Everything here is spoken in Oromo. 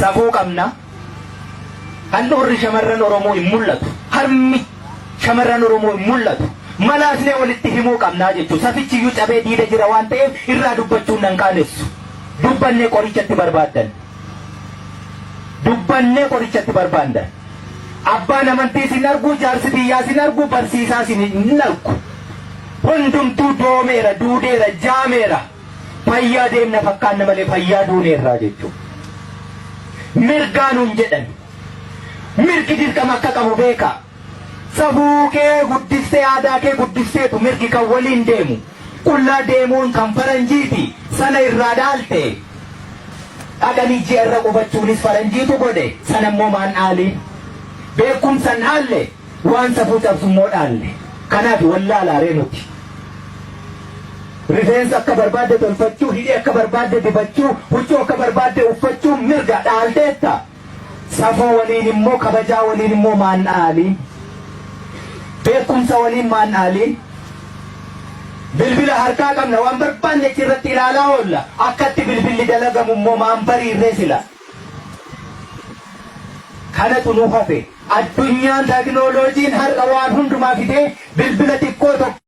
safuu qabna. Handhuurri shamarran Oromoo hin mul'atu. Harmi shamarran Oromoo hin mul'atu. Malaasnee walitti himuu qabnaa jechuudha. Safichi iyyuu cabee diida jira waan ta'eef irraa dubbachuun nan qaanessu. Dubbannee qorichatti barbaaddan. Dubbannee qorichatti barbaaddan. Abbaan amantii sin argu, jaarsi biyyaa sin argu, barsiisaa sin argu. Hundumtuu doomeera, duudeera, jaameera. Fayyaa deemna fakkaanna malee fayyaa duuneerraa jechuudha. Mirgaa nuun jedhan. Mirgi dirqama akka qabu beeka. Safuu kee guddistee aadaa kee guddisteetu mirgi kan waliin deemu. Qullaa deemuun kan faranjiiti. Sana irraa dhaalte. Dhaqanii ji'a irra qubachuunis faranjiitu godhe. Sana immoo maan dhaalii. Beekumsan dhaalle waan safuu cabsummoo dhaalle. Kanaaf wallaalaa nuti. Rifeensa akka barbaadde tolfachuu, hidhii akka barbaadde dibachuu, huccuu akka barbaadde uffachuu mirga dhaalteetta. Safuu waliin immoo kabajaa waliin immoo maan dhaalii. Beekumsa waliin maan dhaalii. Bilbila harkaa qabna waan barbaanne achirratti ilaalaa oolla. Akkatti bilbilli dalagamu immoo maan bariirree sila. Kanatu nuuf hafe. Addunyaan teknooloojiin har'a waan hundumaa fidee bilbila xiqqoo tokko.